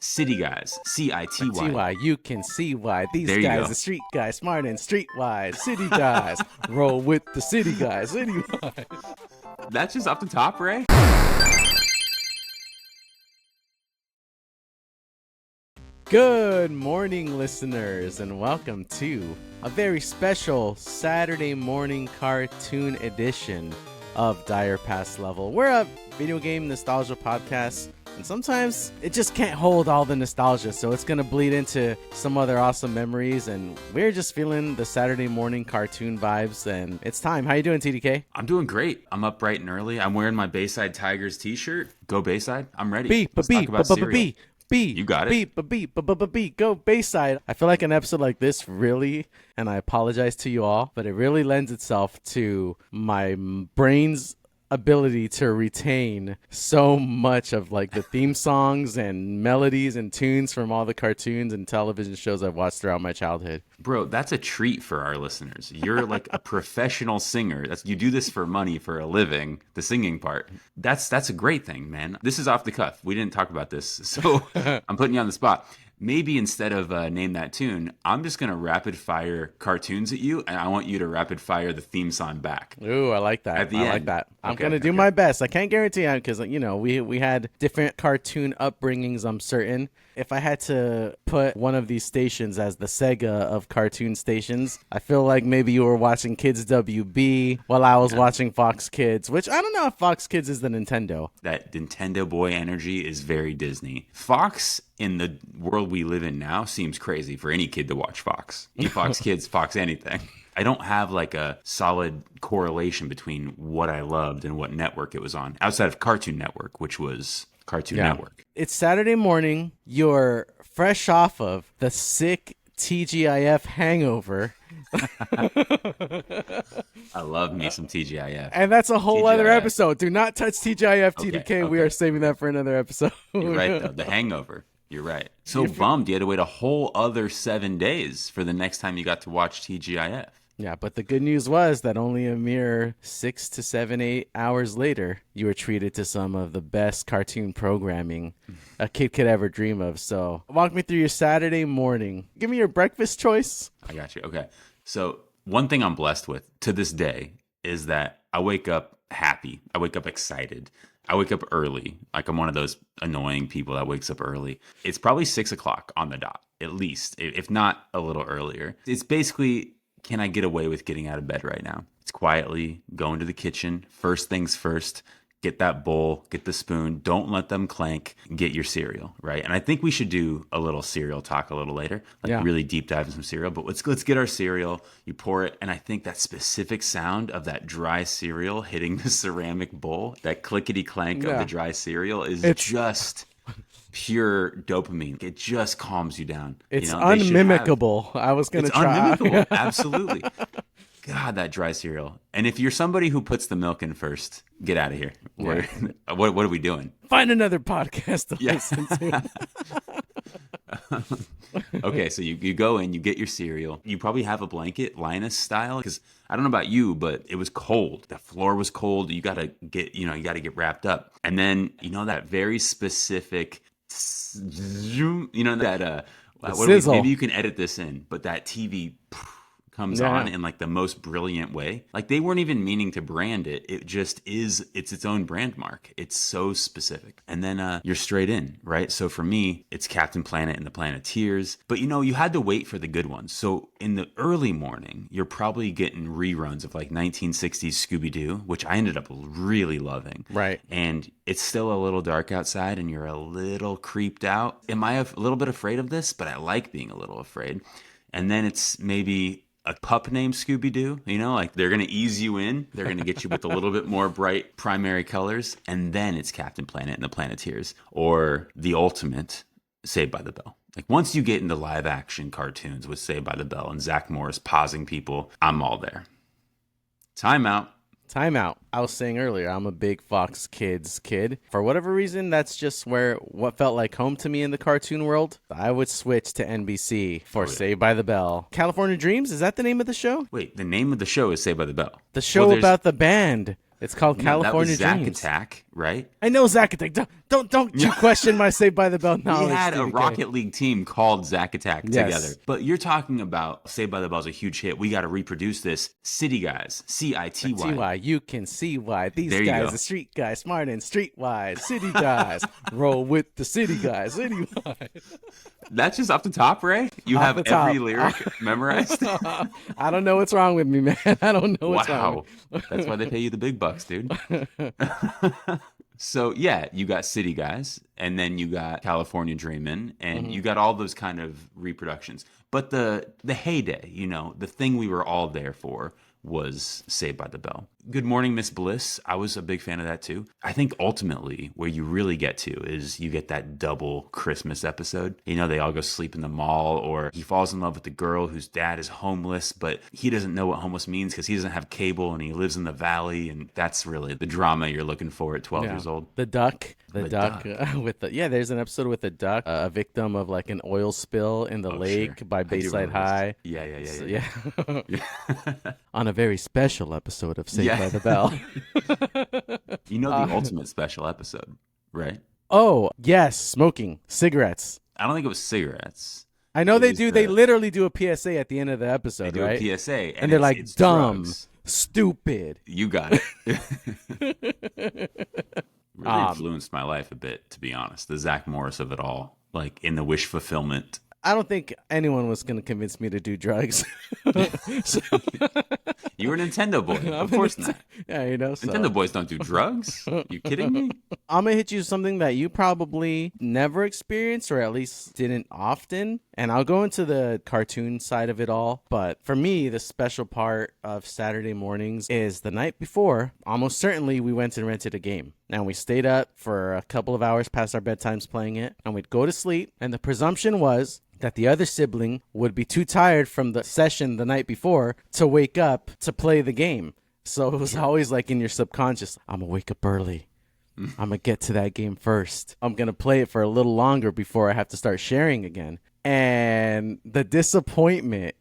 City Guys, City. TY, you can see why these There you guys go. are street guys, smart and streetwise. City guys, roll with the city guys. Citywise. That's just off the top, Ray? Good morning, listeners, and welcome to a very special Saturday morning cartoon edition of Dire Past Level. We're a video game nostalgia podcast, and sometimes it just can't hold all the nostalgia, so it's going to bleed into some other awesome memories, and we're just feeling the Saturday morning cartoon vibes, and it's time. How you doing, TDK? I'm doing great. I'm up bright and early. I'm wearing my Bayside Tigers t-shirt. Go Bayside. I'm ready. Let's talk about cereal. You got it. Go Bayside. I feel like an episode like this really, and I apologize to you all, but it really lends itself to my brain's ability to retain so much of like the theme songs and melodies and tunes from all the cartoons and television shows I've watched throughout my childhood. Bro, that's a treat for our listeners. You're like a professional singer. You do this for money, for a living, the singing part. That's a great thing, man. This is off the cuff. We didn't talk about this, so I'm putting you on the spot. Maybe instead of name that tune, I'm just going to rapid fire cartoons at you, and I want you to rapid fire the theme song back. Ooh, I like that. At the I end. like that. I'm going to do my best. I can't guarantee it because, you know, we had different cartoon upbringings, I'm certain. If I had to put one of these stations as the Sega of cartoon stations, I feel like maybe you were watching Kids WB while I was watching Fox Kids, which I don't know if Fox Kids is the Nintendo. That Nintendo boy energy is very Disney. Fox, in the world we live in now, seems crazy for any kid to watch Fox. Fox Kids, Fox anything. I don't have like a solid correlation between what I loved and what network it was on, outside of Cartoon Network, which was Cartoon Network. It's Saturday morning. You're fresh off of the sick TGIF hangover. I love me some TGIF. And that's a whole other TGIF. episode. Do not touch TGIF, TDK. Okay. We are saving that for another episode. You're right, though. The hangover. You're right. So bummed you had to wait a whole other 7 days for the next time you got to watch TGIF. Yeah, but the good news was that only a mere 6 to 7, 8 hours later, you were treated to some of the best cartoon programming a kid could ever dream of. So walk me through your Saturday morning. Give me your breakfast choice. I got you. Okay. So one thing I'm blessed with to this day is that I wake up happy. I wake up excited. I wake up early. Like I'm one of those annoying people that wakes up early. It's probably 6 o'clock on the dot, at least, if not a little earlier. It's basically, can I get away with getting out of bed right now? It's quietly going to the kitchen. First things first, get that bowl, get the spoon. Don't let them clank. Get your cereal, right? And I think we should do a little cereal talk a little later, really deep dive in some cereal. But let's get our cereal. You pour it, and I think that specific sound of that dry cereal hitting the ceramic bowl, that clickety clank of the dry cereal, is just pure dopamine. It just calms you down. It's unmimicable. I was going to try. It's unmimicable. Absolutely. God, that dry cereal. And if you're somebody who puts the milk in first, get out of here. What are we doing? Find another podcast to listen to. Okay, so you go in, you get your cereal. You probably have a blanket, Linus style, because I don't know about you, but it was cold. The floor was cold. You gotta get wrapped up. And then that very specific, that maybe you can edit this in, but that TV comes on in like the most brilliant way. Like they weren't even meaning to brand it. It just is. It's its own brand mark. It's so specific. And then you're straight in, right? So for me, it's Captain Planet and the Planeteers. But you had to wait for the good ones. So in the early morning, you're probably getting reruns of like 1960s Scooby-Doo, which I ended up really loving. Right. And it's still a little dark outside and you're a little creeped out. Am I a little bit afraid of this? But I like being a little afraid. And then it's maybe a pup named Scooby-Doo, like they're going to ease you in. They're going to get you with a little bit more bright primary colors. And then it's Captain Planet and the Planeteers, or the ultimate Saved by the Bell. Like once you get into live action cartoons with Saved by the Bell and Zach Morris pausing people, I'm all there. Time out. I was saying earlier, I'm a big Fox Kids kid. For whatever reason, that's just what felt like home to me in the cartoon world. I would switch to NBC for Saved by the Bell. California Dreams, is that the name of the show? Wait, the name of the show is Saved by the Bell. The show about the band. It's called California Dreams. That was Dreams. Zack Attack, right? I know Zacatec. Don't you question my Saved by the Bell knowledge. We had a Stevie K. Rocket League team called Zack Attack Yes. together. But you're talking about Saved by the Bell is a huge hit. We got to reproduce this. City Guys, City. T-Y, you can see why these There you guys go. are street guys, smart and streetwise. City guys, roll with the city guys. Citywide. That's just off the top, Ray? You Off have the top. every lyric memorized? I don't know what's wrong with me, man. I don't know what's wrong Wow. with me. That's why they pay you the big bucks, dude. So, yeah, you got City Guys, and then you got California Dreamin', and you got all those kind of reproductions. But the heyday, the thing we were all there for was Saved by the Bell. Good Morning, Miss Bliss. I was a big fan of that too. I think ultimately where you really get to is you get that double Christmas episode. They all go sleep in the mall, or he falls in love with the girl whose dad is homeless, but he doesn't know what homeless means because he doesn't have cable and he lives in the valley. And that's really the drama you're looking for at 12 years old. The duck. The duck with there's an episode with a duck, a victim of like an oil spill in the lake by Bayside High. Yeah. On a very special episode of Saved by the Bell. The ultimate special episode, right? Oh, yes, smoking cigarettes. I don't think it was cigarettes. I know they do. They literally do a PSA at the end of the episode, They do right? a PSA, and they're like, it's dumb, drugs. stupid. You got it. Really influenced my life a bit, to be honest. The Zach Morris of it all, like in the wish fulfillment. I don't think anyone was going to convince me to do drugs. You were a Nintendo boy. Of course not. Yeah, Nintendo boys don't do drugs. You kidding me? I'm going to hit you with something that you probably never experienced, or at least didn't often. And I'll go into the cartoon side of it all. But for me, the special part of Saturday mornings is the night before. Almost certainly we went and rented a game. Now we stayed up for a couple of hours past our bedtimes playing it, and we'd go to sleep. And the presumption was that the other sibling would be too tired from the session the night before to wake up to play the game. So it was always like in your subconscious, I'm going to wake up early. I'm going to get to that game first. I'm going to play it for a little longer before I have to start sharing again. And the disappointment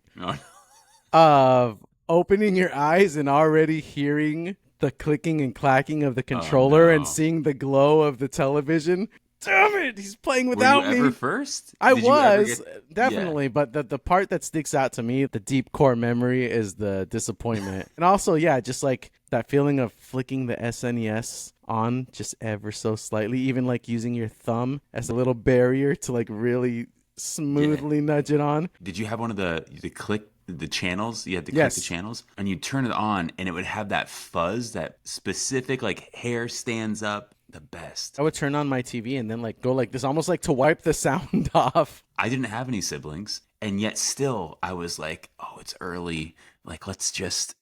of opening your eyes and already hearing the clicking and clacking of the controller and seeing the glow of the television. Damn it, he's playing without me. Were you ever first? I was, definitely. But the part that sticks out to me, the deep core memory, is the disappointment. And also, just like that feeling of flicking the SNES on just ever so slightly, even like using your thumb as a little barrier to like really smoothly nudge it on. Did you have one of the click the channels? You had to click the channels, and you turn it on, and it would have that fuzz, that specific like hair stands up. The best. I would turn on my TV and then like go like this, almost like to wipe the sound off. I didn't have any siblings, and yet still I was like, oh, it's early. Like, let's just,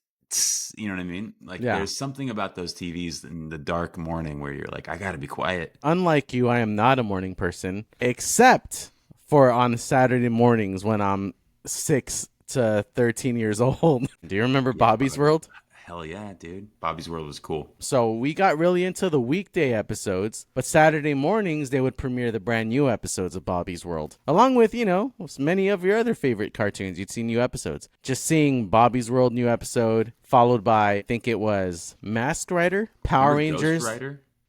you know what I mean? Like, there's something about those TVs in the dark morning where you're like, I gotta be quiet. Unlike you, I am not a morning person, except for on Saturday mornings when I'm 6 to 13 years old. Do you remember Bobby's World? Hell yeah, dude. Bobby's World was cool. So we got really into the weekday episodes, but Saturday mornings, they would premiere the brand new episodes of Bobby's World. Along with, many of your other favorite cartoons, you'd see new episodes. Just seeing Bobby's World new episode, followed by, I think it was Masked Rider, Power Rangers. Ghost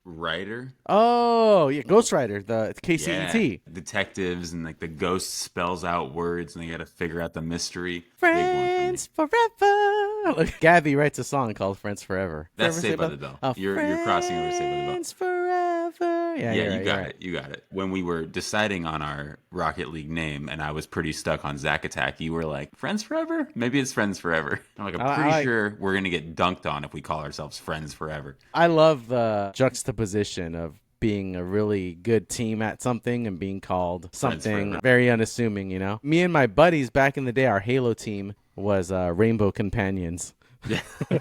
Rider? Oh, yeah, Ghost Rider, the KCET. Yeah, detectives and like the ghost spells out words and they got to figure out the mystery. Friends forever. Look, Gabby writes a song called Friends Forever. That's Saved by the Bell. You're crossing over Saved by the Bell. Friends forever. Yeah, you got it. You got it. When we were deciding on our Rocket League name and I was pretty stuck on Zack Attack, you were like, Friends Forever? Maybe it's Friends Forever. I'm like, I'm pretty sure we're going to get dunked on if we call ourselves Friends Forever. I love the juxtaposition of being a really good team at something and being called something very unassuming, Me and my buddies back in the day, our Halo team was Rainbow Companions. Yeah. We're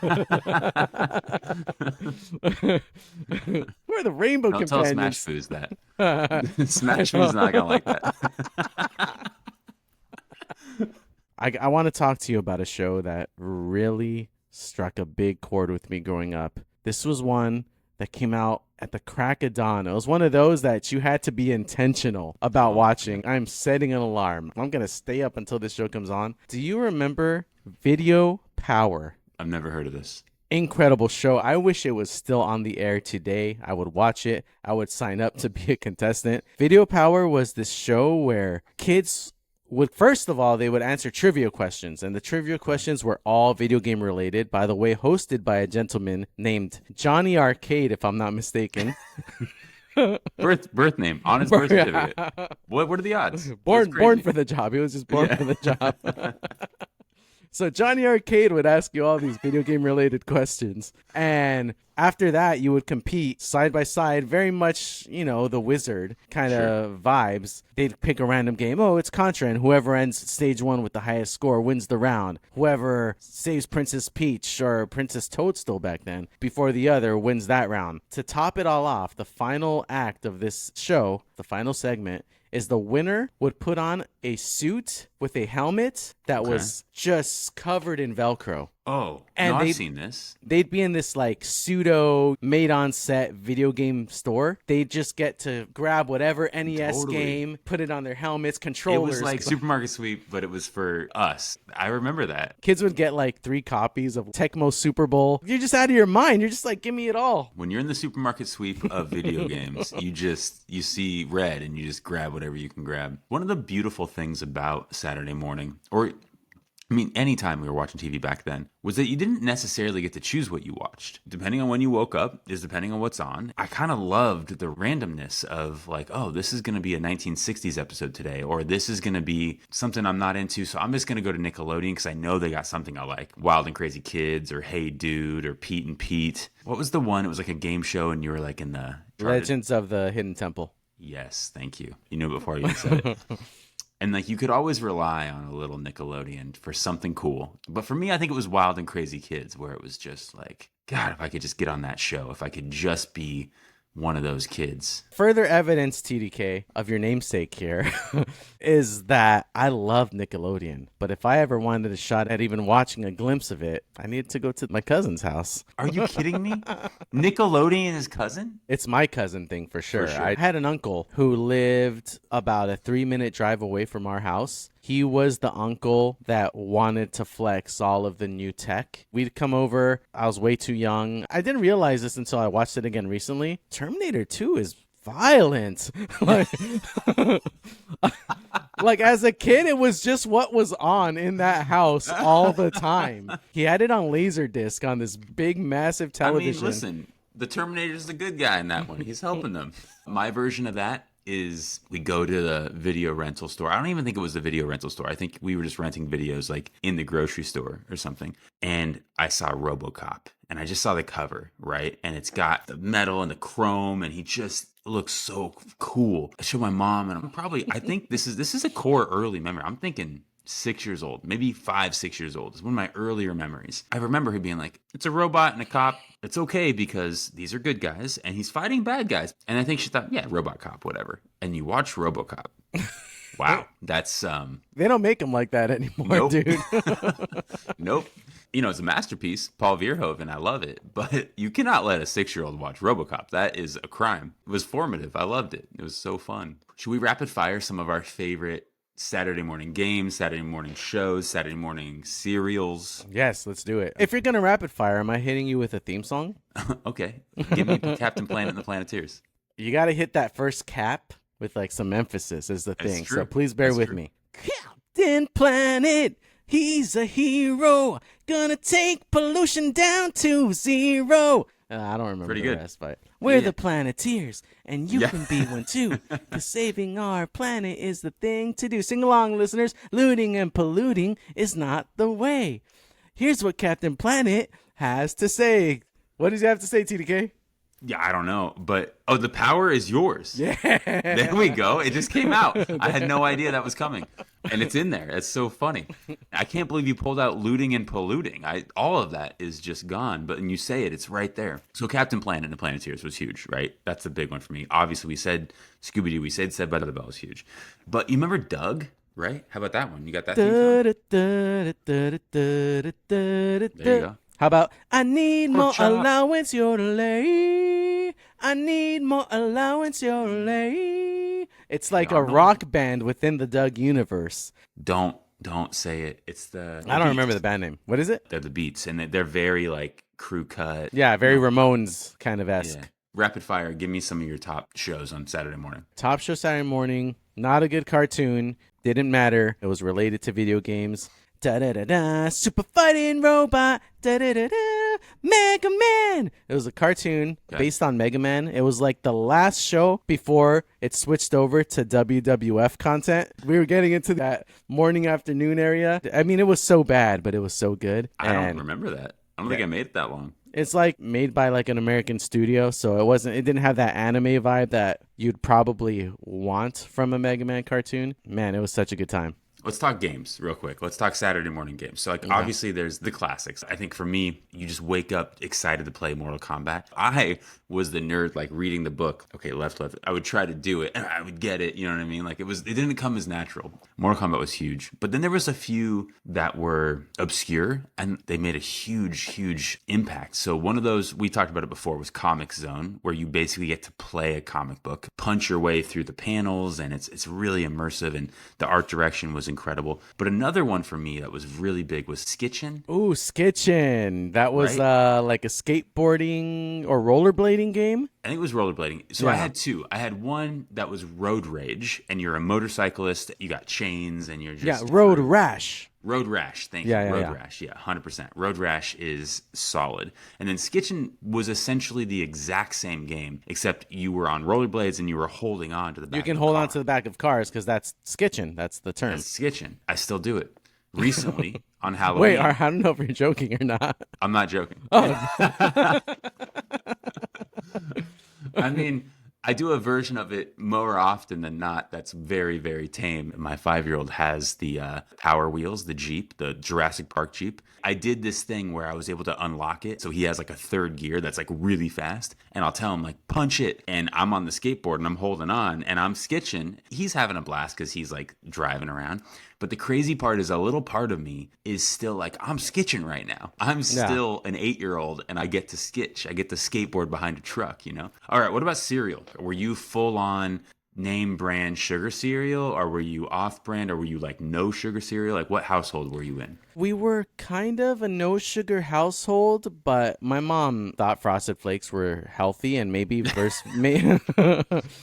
the Rainbow Don't Companions. Tell Smash Foos that. Smash Foos not going to like that. I want to talk to you about a show that really struck a big chord with me growing up. This was one that came out at the crack of dawn. It was one of those that you had to be intentional about watching. I'm setting an alarm. I'm going to stay up until this show comes on. Do you remember Video Power? I've never heard of this. Incredible show. I wish it was still on the air today. I would watch it. I would sign up to be a contestant. Video Power was this show where kids would, first of all, they would answer trivia questions, and the trivia questions were all video game related. By the way, hosted by a gentleman named Johnny Arcade, if I'm not mistaken. Birth name on his birth certificate. What are the odds? Born for the job. He was just born for the job. So Johnny Arcade would ask you all these video game related questions. And after that, you would compete side by side, very much, the wizard kind of vibes. They'd pick a random game. Oh, it's Contra. And whoever ends stage 1 with the highest score wins the round. Whoever saves Princess Peach or Princess Toadstool back then before the other wins that round. To top it all off, the final act of this show, the final segment, is the winner would put on a suit with a helmet that was just covered in Velcro. Oh, and I've seen this. They'd be in this like pseudo made-on-set video game store. They'd just get to grab whatever NES game, put it on their helmets, controllers. It was like Supermarket Sweep, but it was for us. I remember that. Kids would get like 3 copies of Tecmo Super Bowl. You're just out of your mind. You're just like, give me it all. When you're in the Supermarket Sweep of video games, you see red and you just grab whatever you can grab. One of the beautiful things about Saturday morning, anytime we were watching TV back then, was that you didn't necessarily get to choose what you watched. Depending on when you woke up is depending on what's on. I kind of loved the randomness of like, oh, this is going to be a 1960s episode today, or this is going to be something I'm not into, so I'm just going to go to Nickelodeon because I know they got something I like. Wild and Crazy Kids, or Hey Dude, or Pete and Pete. What was the one? It was like a game show and you were like in the... Legends of the Hidden Temple. Yes, thank you. You knew before you said it. And like you could always rely on a little Nickelodeon for something cool. But for me, I think it was Wild and Crazy Kids, where it was just like, God, if I could just get on that show, if I could just be one of those kids. Further evidence, TDK, of your namesake here is that I love Nickelodeon. But if I ever wanted a shot at even watching a glimpse of it, I needed to go to my cousin's house. Are you kidding me? Nickelodeon is cousin? It's my cousin thing for sure. I had an uncle who lived about a 3-minute drive away from our house. He was the uncle that wanted to flex all of the new tech. We'd come over. I was way too young. I didn't realize this until I watched it again recently. Terminator 2 is violent. Like as a kid, it was just what was on in that house all the time. He had it on Laserdisc on this big, massive television. Listen, the Terminator's the good guy in that one. He's helping them. My version of that is we go to the video rental store. I don't even think it was the video rental store. I think we were just renting videos like in the grocery store or something. And I saw RoboCop and I just saw the cover, right? And it's got the metal and the chrome and he just looks so cool. I showed my mom and I think this is a core early memory. I'm thinking 6 years old, maybe 5-6 years old. It's one of my earlier memories. I remember him being like, it's a robot and a cop. It's okay because these are good guys and he's fighting bad guys. And I think she thought, yeah, robot cop, whatever. And you watch RoboCop. Wow. That's they don't make them like that anymore, dude. Nope. It's a masterpiece, Paul Verhoeven. I love it. But you cannot let a 6-year-old watch RoboCop. That is a crime. It was formative. I loved it. It was so fun. Should we rapid fire some of our favorite Saturday morning games, Saturday morning shows, Saturday morning serials? Yes, let's do it. If you're going to rapid fire, am I hitting you with a theme song? Okay. Give me Captain Planet and the Planeteers. You got to hit that first cap with like some emphasis is the thing. So please bear with me. Captain Planet, he's a hero. Gonna take pollution down to 0. I don't remember the rest, but we're the Planeteers, and you can be one too. Because saving our planet is the thing to do. Sing along, listeners. Looting and polluting is not the way. Here's what Captain Planet has to say. What does he have to say, TDK? Yeah, I don't know, but the power is yours. Yeah. There we go. It just came out. I had no idea that was coming. And it's in there. It's so funny. I can't believe you pulled out looting and polluting. All of that is just gone, but when you say it, it's right there. So Captain Planet and the Planeteers was huge, right? That's the big one for me. Obviously, we said Scooby-Doo. We said Saved by the Bell was huge. But you remember Doug, right? How about that one? You got that theme song? There you go. How about, I need more allowance, yodelay. I need more allowance, yodelay. It's like a rock band within the Doug universe. Don't say it. It's the I don't remember the band name. What is it? They're the Beats, and they're very like crew cut. Yeah, You very know, Ramones kind of yeah. esque. Rapid fire. Give me some of your top shows on Saturday morning. Top show Saturday morning. Not a good cartoon. Didn't matter. It was related to video games. Da da da da. Super fighting robot. Da da da da. Mega Man. It was a cartoon Okay. based on Mega Man. It was like the last show before it switched over to WWF content. We were getting into that morning afternoon area. I mean, it was so bad, but it was so good. I don't And remember that. I don't yeah, think I made it that long. it's like made by like an American studio, so it didn't have that anime vibe that you'd probably want from a Mega Man cartoon. Man, it was such a good time. Let's talk games real quick. Let's talk Saturday morning games. So, like, Okay. obviously, there's the classics. I think for me, you just wake up excited to play Mortal Kombat. I was the nerd, like, reading the book. Okay, left. I would try to do it, and I would get it. You know what I mean? Like, it didn't come as natural. Mortal Kombat was huge. But then there was a few that were obscure, and they made a huge impact. So, one of those, we talked about it before, was Comic Zone, where you basically get to play a comic book, punch your way through the panels, and it's really immersive, and the art direction was incredible. But another one for me that was really big was Skitchin. Ooh, Skitchin. That was Right? like a skateboarding or rollerblading game. I think it was rollerblading. So I had two. I had one that was Road Rage, and you're a motorcyclist. You got chains, and you're Yeah, just Road Rash. Road Rash. Thank Yeah, you. yeah, Road yeah. Rash. Yeah, 100%. Road Rash is solid. And then Skitchin was essentially the exact same game, except you were on rollerblades and you were holding on to the back. You can of the hold car. on to the back of cars because that's Skitchin. That's the term. That's Skitchin. I still do it. Recently on Wait, Halloween. I don't know if you're joking or not. I'm not joking. Oh, I mean, I do a version of it more often than not that's very tame. My 5-year-old has the Power Wheels, the Jeep, the Jurassic Park Jeep. I did this thing where I was able to unlock it. So he has like a third gear that's like really fast. And I'll tell him like, punch it. And I'm on the skateboard and I'm holding on and I'm skitching. He's having a blast because he's like driving around. But the crazy part is a little part of me is still like, I'm skitching right now. I'm yeah. still an 8-year-old and I get to skitch. I get to skateboard behind a truck, you know? All right, what about cereal? Were you full on name brand sugar cereal, or were you off brand, or were you like no sugar cereal? Like, what household were you in? We were kind of a no sugar household, but my mom thought Frosted Flakes were healthy, and maybe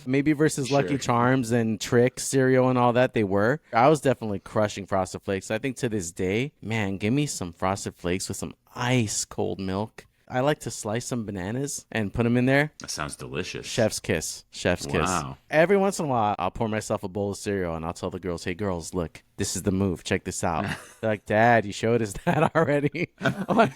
maybe versus Lucky Sure. Charms and Trick cereal and all that they were. I was definitely crushing Frosted Flakes. I think to this day, man, give me some Frosted Flakes with some ice cold milk. I like to slice some bananas and put them in there. That sounds delicious. Chef's kiss. Chef's kiss. Wow. Every once in a while, I'll pour myself a bowl of cereal and I'll tell the girls, hey, girls, look, this is the move. Check this out. They're like, Dad, you showed us that already. I'm like,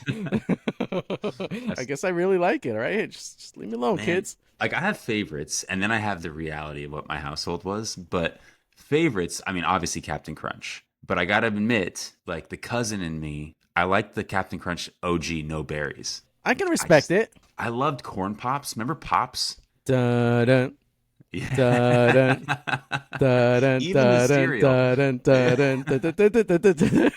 I guess I really like it. All right. Just leave me alone, Man, kids. like I have favorites, and then I have the reality of what my household was. But favorites, I mean, obviously Captain Crunch. But I gotta admit, like the cousin in me, I like the Captain Crunch OG no berries. I can respect it. I loved corn pops. Remember pops? Dun-dun, Yeah. dun-dun, dun-dun, Even the dun-dun, cereal. dun-dun, dun-dun, dun-dun.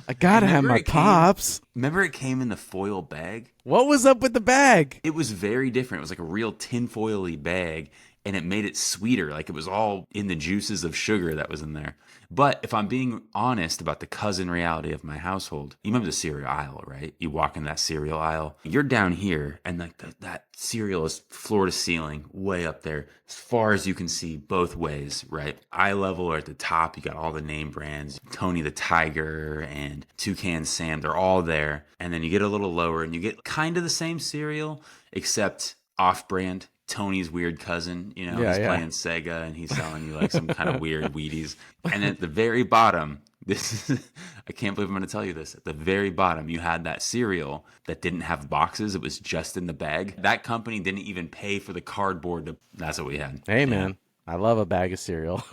I gotta have Remember my it came- pops. Remember it came in the foil bag? What was up with the bag? It was very different. It was like a real tinfoily bag, and it made it sweeter. Like it was all in the juices of sugar that was in there. But if I'm being honest about the cousin reality of my household, you remember the cereal aisle, right? You walk in that cereal aisle, you're down here, and like that cereal is floor to ceiling, way up there, as far as you can see, both ways, right? Eye level or at the top, you got all the name brands, Tony the Tiger and Toucan Sam, they're all there. And then you get a little lower, and you get kind of the same cereal, except off-brand. Tony's weird cousin, you know, Yeah, he's yeah. playing Sega and he's selling you like some kind of weird Wheaties. And at the very bottom, this is, I can't believe I'm going to tell you this. At the very bottom, you had that cereal that didn't have boxes. It was just in the bag. That company didn't even pay for the cardboard. That's what we had. Hey, Yeah. man, I love a bag of cereal.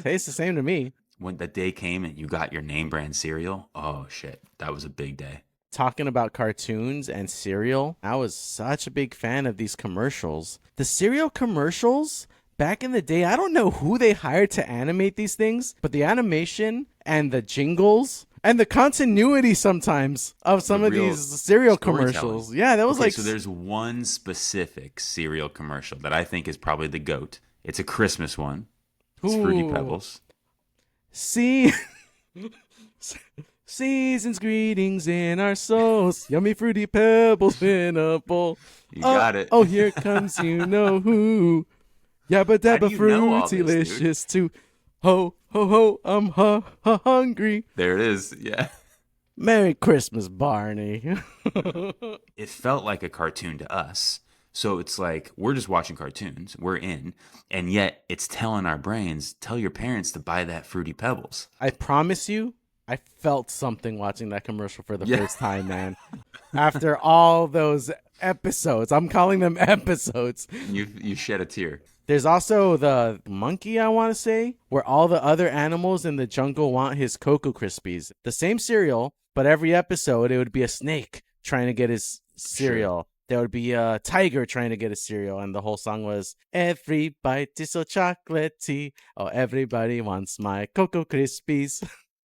Tastes the same to me. When the day came and you got your name brand cereal, oh shit, that was a big day. Talking about cartoons and cereal, I was such a big fan of these commercials. The cereal commercials back in the day, I don't know who they hired to animate these things, but the animation and the jingles and the continuity sometimes of some The of real these cereal storytelling. commercials. Yeah, that was Okay, like so there's one specific cereal commercial that I think is probably the GOAT. It's a Christmas one. It's Fruity Ooh. Pebbles. See, Season's greetings in our souls. Yummy fruity pebbles in a bowl. You got it. Oh, here comes you know who. Yabba How do dabba you know all fruity this, dude? licious too. Ho, ho, ho, I'm hungry. There it is. Yeah. Merry Christmas, Barney. It felt like a cartoon to us. So it's like we're just watching cartoons, we're in, and yet it's telling our brains, tell your parents to buy that Fruity Pebbles. I promise you, I felt something watching that commercial for the Yeah. first time, man. After all those episodes, I'm calling them episodes. You shed a tear. There's also the monkey, I want to say, where all the other animals in the jungle want his Cocoa Krispies. The same cereal, but every episode it would be a snake trying to get his cereal. There would be a tiger trying to get a cereal, and the whole song was, every bite is so chocolatey. Oh, everybody wants my Cocoa Krispies.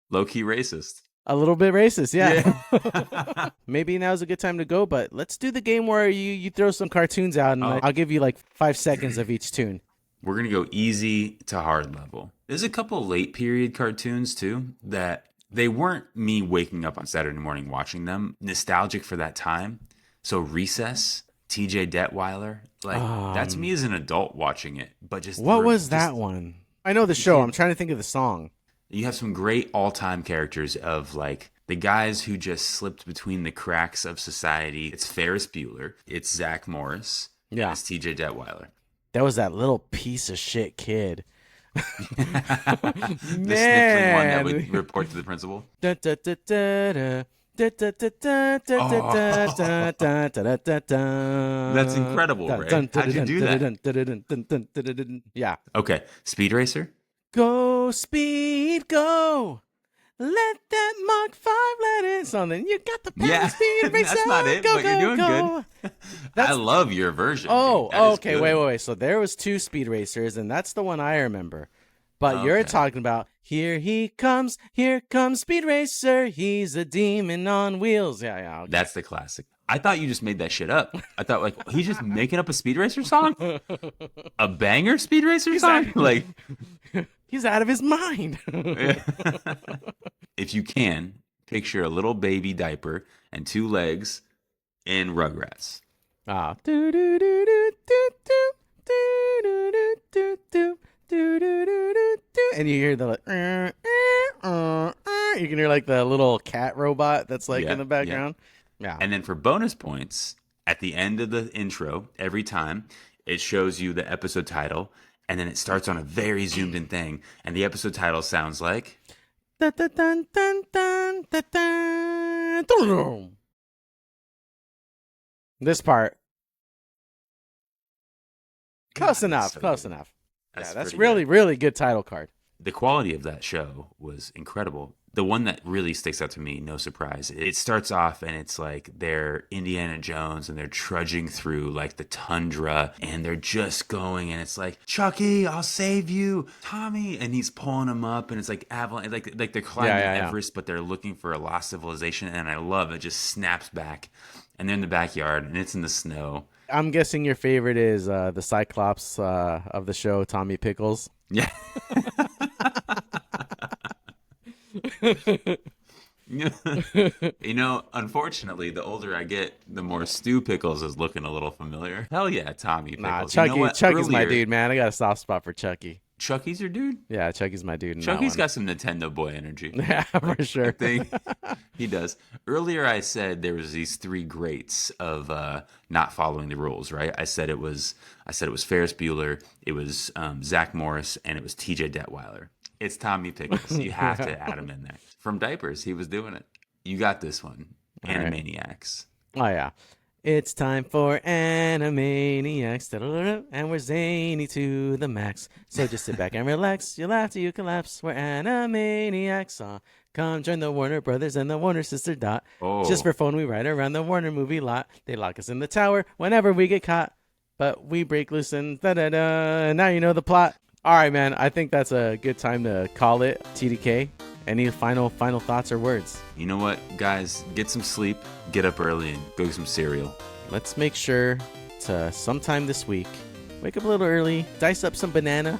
Low-key racist. A little bit racist, yeah. Yeah. Maybe now's a good time to go, but let's do the game where you throw some cartoons out, and Oh. I'll give you like 5 seconds of each tune. We're going to go easy to hard level. There's a couple late period cartoons too that they weren't me waking up on Saturday morning watching them. Nostalgic for that time. So Recess, TJ Detweiler, like that's me as an adult watching it. But just What was just- that one? I know the show. I'm trying to think of the song. You have some great all-time characters of like the guys who just slipped between the cracks of society. It's Ferris Bueller. It's Zach Morris. Yeah. It's TJ Detweiler. That was that little piece of shit kid. The sniffling one that would report to the principal. That's That's incredible, Ray. How'd you do that? Yeah. Okay, Speed Racer. Go, speed, go. Let that Mach 5 let in something. You got the power Yeah, speed racer. that's not it, go, but go, you're doing go. good. That's- I love your version. Oh, dude. That is okay. good. Wait. So there was 2 speed racers, and that's the one I remember. But you're Okay. talking about here comes Speed Racer. He's a demon on wheels. Yeah. Okay. That's the classic. I thought you just made that shit up. I thought like he's just making up a Speed Racer song, a banger Speed Racer song. Like, He's out of his mind. if you can picture a little baby diaper and 2 legs in Rugrats. Ah. Do do do do do do do do do do do do do do do, and you hear the like, you can hear like the little cat robot that's like Yeah, in the background. Yeah. And then for bonus points, at the end of the intro, every time it shows you the episode title, and then it starts on a very zoomed in thing, and the episode title sounds like Dun, dun, dun, dun, dun, dun, dun, dun. This part. Close God, enough. so Close good. enough. That's Yeah, that's pretty really, good. really good title card. The quality of that show was incredible. The one that really sticks out to me, no surprise, it starts off and it's like they're Indiana Jones and they're trudging through like the tundra and they're just going and it's like, Chucky, I'll save you, Tommy, and he's pulling him up and it's like avalanche, like they're climbing Yeah. Everest, but they're looking for a lost civilization, and I love it. Just snaps back and they're in the backyard and it's in the snow. I'm guessing your favorite is the Cyclops of the show, Tommy Pickles. Yeah. You know, unfortunately, the older I get, the more Stu Pickles is looking a little familiar. Hell yeah, Tommy Pickles. Nah, You Chucky. know what? Chucky's my Earlier- dude, man. I got a soft spot for Chucky. Chucky's your dude? Yeah, Chucky's my dude. In Chucky's that got some Nintendo boy energy. one. Yeah, for sure. Thing. He does. Earlier, I said there was these 3 greats of not following the rules. Right? I said it was Ferris Bueller, it was Zach Morris, and it was TJ Detweiler. It's Tommy Pickles. You have to add him in there. From Diapers, he was doing it. You got this one. All right. Animaniacs. Oh yeah. It's time for Animaniacs, da-da-da-da, and we're zany to the max. So just sit back and relax. You'll laugh till you collapse. We're Animaniacs. Come join the Warner Brothers and the Warner Sister Dot. Oh. Just for fun, we ride around the Warner movie lot. They lock us in the tower whenever we get caught, but we break loose and da-da-da. And now you know the plot. All right, man. I think that's a good time to call it TDK. Any final thoughts or words? You know what, guys? Get some sleep, get up early, and go get some cereal. Let's make sure to sometime this week wake up a little early, dice up some banana.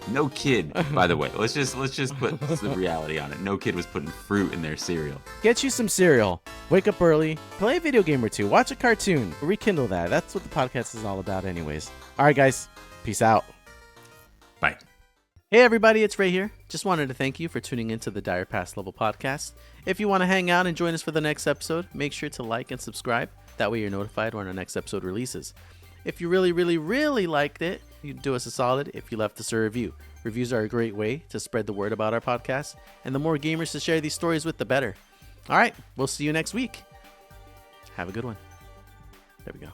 No kid, by the way. Let's just put the reality on it. No kid was putting fruit in their cereal. Get you some cereal. Wake up early. Play a video game or two. Watch a cartoon. Rekindle that. That's what the podcast is all about anyways. All right, guys. Peace out. Bye. Hey, everybody. It's Ray here. Just wanted to thank you for tuning into the Dire Pass Level podcast. If you want to hang out and join us for the next episode, make sure to like and subscribe. That way you're notified when our next episode releases. If you really, really, really liked it, you'd do us a solid if you left us a review. Reviews are a great way to spread the word about our podcast, and the more gamers to share these stories with, the better. All right, we'll see you next week. Have a good one. There we go.